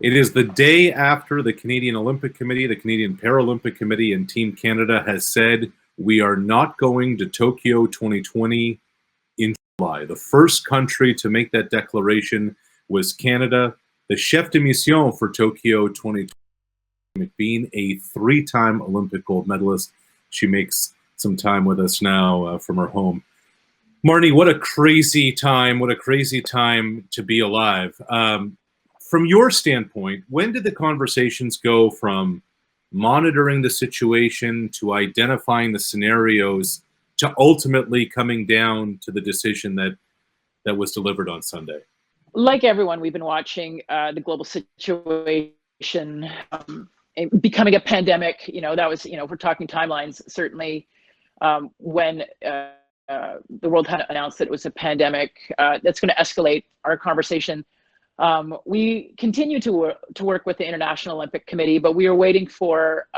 It is the day after the Canadian Olympic Committee, the Canadian Paralympic Committee, and Team Canada has said we are not going to Tokyo 2020 in July. The first country to make that declaration was Canada. The chef de mission for Tokyo 2020, McBean, a three-time Olympic gold medalist. She makes some time with us now from her home. Marnie, what a crazy time to be alive. From your standpoint, when did the conversations go from monitoring the situation to identifying the scenarios to ultimately coming down to the decision that was delivered on Sunday? Like everyone, we've been watching the global situation becoming a pandemic. That was, if we're talking timelines, certainly when the world had announced that it was a pandemic, that's going to escalate our conversation. We continue to work with the International Olympic Committee, but we are waiting for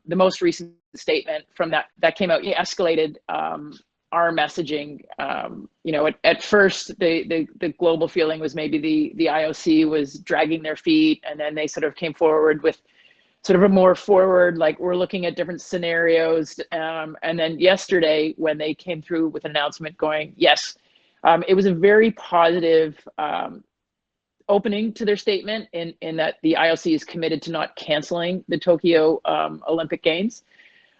the most recent statement from that came out. It escalated our messaging. At first, the global feeling was maybe the IOC was dragging their feet, and then they sort of came forward with sort of a more forward, like, we're looking at different scenarios. And then yesterday, when they came through with an announcement going, yes, it was a very positive opening to their statement in that the IOC is committed to not canceling the Tokyo Olympic Games.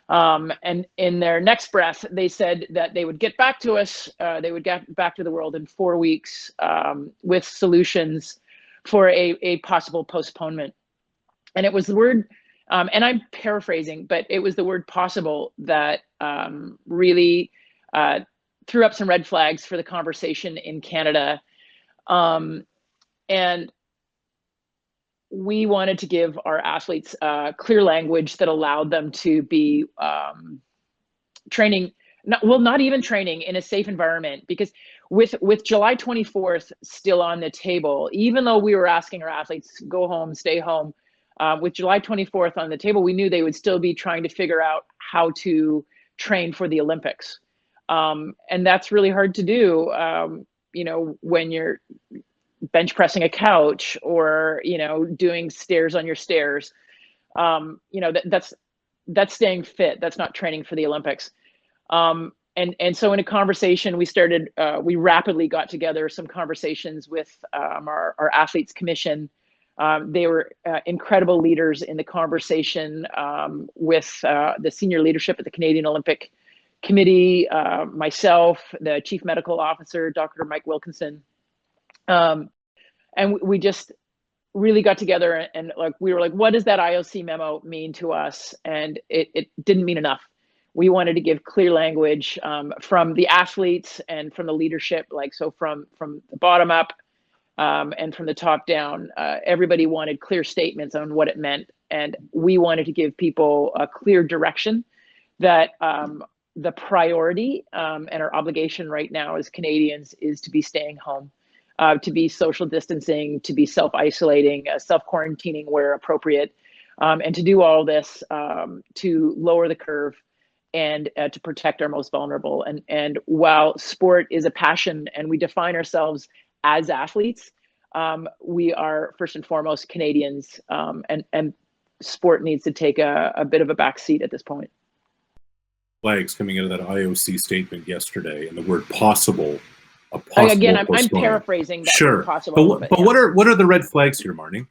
And in their next breath, they said that they would get back to us, they would get back to the world in 4 weeks with solutions for a possible postponement. And it was the word, and I'm paraphrasing, but it was the word possible that really threw up some red flags for the conversation in Canada. And we wanted to give our athletes clear language that allowed them to be training, not even training in a safe environment, because with July 24th still on the table, even though we were asking our athletes, go home, stay home, with July 24th on the table, we knew they would still be trying to figure out how to train for the Olympics. And that's really hard to do, when you're bench pressing a couch or, doing stairs on your stairs. That's staying fit. That's not training for the Olympics. And so in a conversation, we rapidly got together some conversations with our athletes commission. They were incredible leaders in the conversation with the senior leadership at the Canadian Olympic Committee, myself, the chief medical officer, Dr. Mike Wilkinson. And we just really got together and we were like, what does that IOC memo mean to us? And it didn't mean enough. We wanted to give clear language from the athletes and from the leadership, so from the bottom up and from the top down. Everybody wanted clear statements on what it meant. And we wanted to give people a clear direction that the priority and our obligation right now as Canadians is to be staying home, to be social distancing, to be self-isolating, self-quarantining where appropriate, and to do all this to lower the curve and to protect our most vulnerable. And while sport is a passion and we define ourselves as athletes, we are first and foremost Canadians, and sport needs to take a bit of a back seat at this point. Flags coming out of that IOC statement yesterday, and the word possible. Again, I'm paraphrasing that. Sure, possible, but yeah. What are the red flags here, Marnie?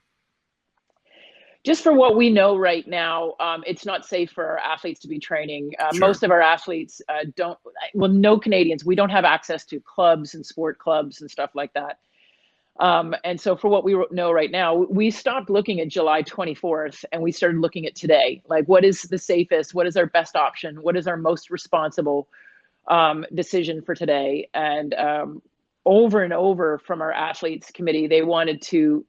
Just for what we know right now, it's not safe for our athletes to be training. Sure. Most of our athletes no Canadians, we don't have access to clubs and sport clubs and stuff like that. And so for what we know right now, we stopped looking at July 24th and we started looking at today. What is the safest? What is our best option? What is our most responsible decision for today? And over and over from our athletes committee, they wanted to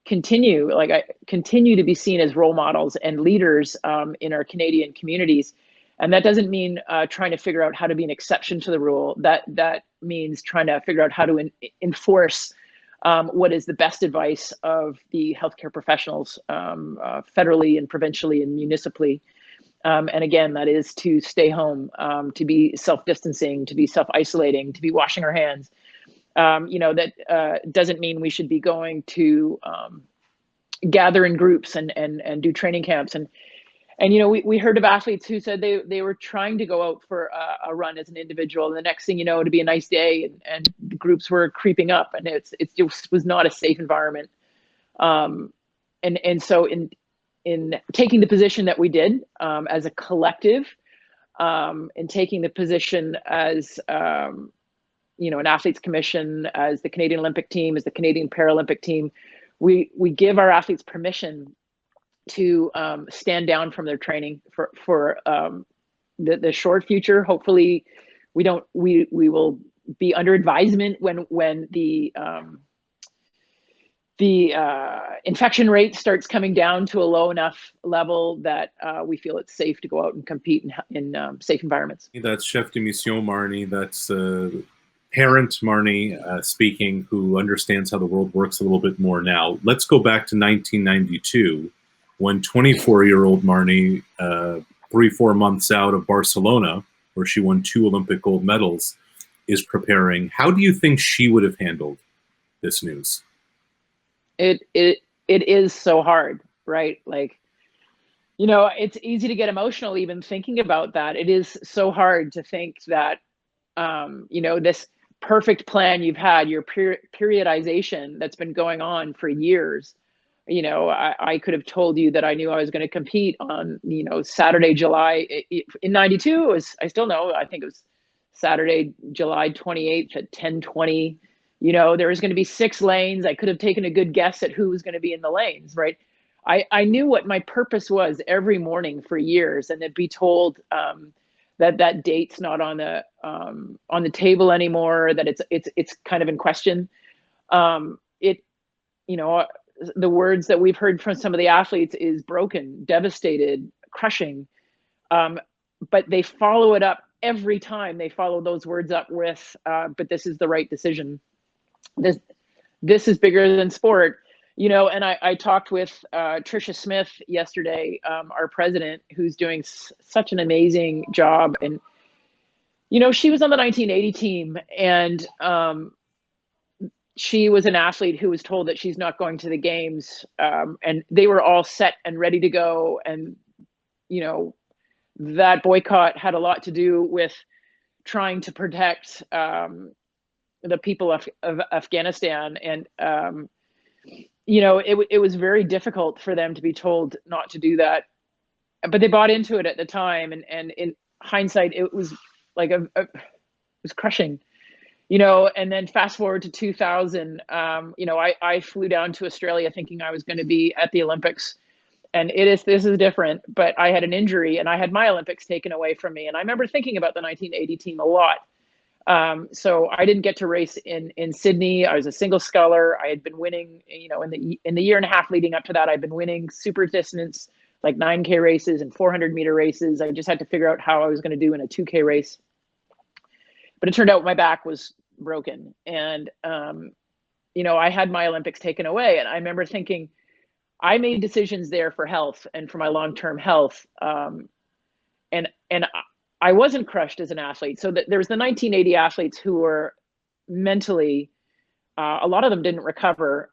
continue to be seen as role models and leaders in our Canadian communities. And that doesn't mean trying to figure out how to be an exception to the rule. That means trying to figure out how to enforce what is the best advice of the healthcare professionals federally and provincially and municipally. And again, that is to stay home, to be self-distancing, to be self-isolating, to be washing our hands. That doesn't mean we should be going to gather in groups and do training camps. And we heard of athletes who said they were trying to go out for a run as an individual, and the next thing you know, it'd be a nice day, and the groups were creeping up, and it just was not a safe environment. And so in taking the position that we did, as a collective, and taking the position as an athletes commission, as the Canadian Olympic team, as the Canadian Paralympic team, we give our athletes permission to stand down from their training for the short future. Hopefully we will be under advisement when the infection rate starts coming down to a low enough level that we feel it's safe to go out and compete in safe environments. That's chef de mission Marnie. That's parent Marnie speaking, who understands how the world works a little bit more now. Let's go back to 1992, when 24-year-old Marnie, 3-4 months out of Barcelona, where she won 2 Olympic gold medals, is preparing. How do you think she would have handled this news? It is so hard, right? Like, it's easy to get emotional even thinking about that. It is so hard to think that, this perfect plan you've had, your periodization that's been going on for years. I could have told you that I knew I was going to compete on, Saturday, July in 92. I still know, I think it was Saturday, July 28th at 10:20. There was going to be 6 lanes. I could have taken a good guess at who was going to be in the lanes, right? I knew what my purpose was every morning for years, and to be told that date's not on the table anymore, that it's kind of in question. The words that we've heard from some of the athletes is broken, devastated, crushing. But they follow it up every time. They follow those words up with, but this is the right decision. This is bigger than sport. And I talked with Tricia Smith yesterday, our president, who's doing such an amazing job. And, she was on the 1980 team, and she was an athlete who was told that she's not going to the games, and they were all set and ready to go. And, that boycott had a lot to do with trying to protect the people of Afghanistan. And, it was very difficult for them to be told not to do that, but they bought into it at the time. And in hindsight, it was like it was crushing. And then fast forward to 2000, I flew down to Australia thinking I was going to be at the Olympics, and this is different, but I had an injury and I had my Olympics taken away from me. And I remember thinking about the 1980 team a lot. So I didn't get to race in Sydney. I was a single sculler. I had been winning, in the year and a half leading up to that, I'd been winning super distance, like 9K races and 400-meter races. I just had to figure out how I was going to do in a 2K race. But it turned out my back was broken. And, I had my Olympics taken away. And I remember thinking, I made decisions there for health and for my long-term health. And I wasn't crushed as an athlete. So there was the 1980 athletes who were mentally, a lot of them didn't recover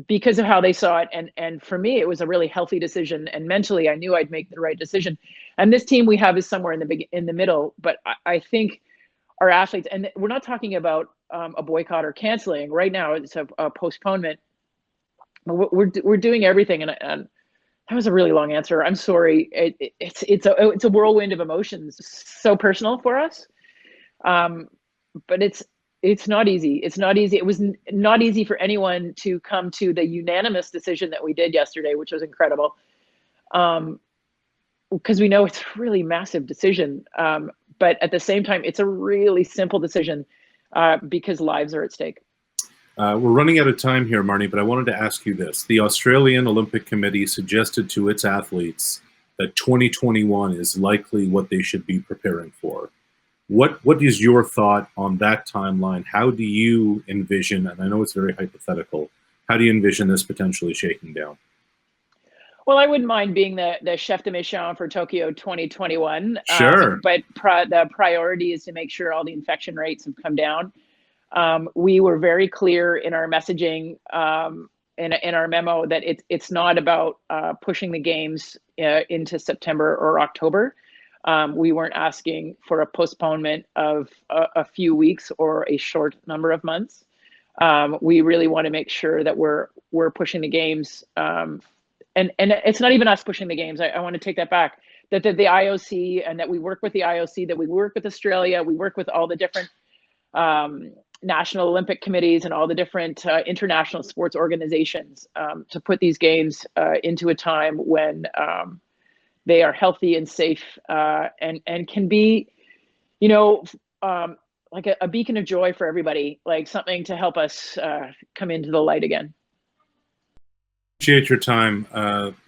because of how they saw it. And for me, it was a really healthy decision. And mentally, I knew I'd make the right decision. And this team we have is somewhere in the middle. But I think our athletes, and we're not talking about a boycott or canceling. Right now, it's a postponement. We're doing everything, and that was a really long answer. I'm sorry. It's a whirlwind of emotions, so personal for us. But it's not easy. It's not easy. It was not easy for anyone to come to the unanimous decision that we did yesterday, which was incredible. Because we know it's a really massive decision. But at the same time, it's a really simple decision because lives are at stake. We're running out of time here, Marnie, but I wanted to ask you this. The Australian Olympic Committee suggested to its athletes that 2021 is likely what they should be preparing for. What is your thought on that timeline? How do you envision, and I know it's very hypothetical, how do you envision this potentially shaking down? Well, I wouldn't mind being the chef de mission for Tokyo 2021. Sure. But the priority is to make sure all the infection rates have come down. We were very clear in our messaging, in our memo, that it's not about pushing the games into September or October. We weren't asking for a postponement of a few weeks or a short number of months. We really want to make sure that we're pushing the games, and it's not even us pushing the games. I want to take that back. That the IOC, and that we work with the IOC, that we work with Australia, we work with all the different national Olympic committees and all the different international sports organizations to put these games into a time when they are healthy and safe, and can be, like a beacon of joy for everybody, like something to help us come into the light again. Appreciate your time.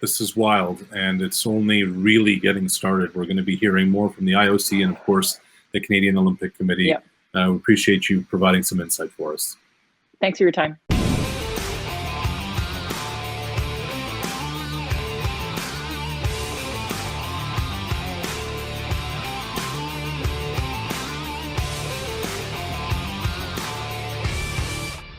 This is wild, and it's only really getting started. We're going to be hearing more from the IOC and, of course, the Canadian Olympic Committee. Yep. We appreciate you providing some insight for us. Thanks for your time.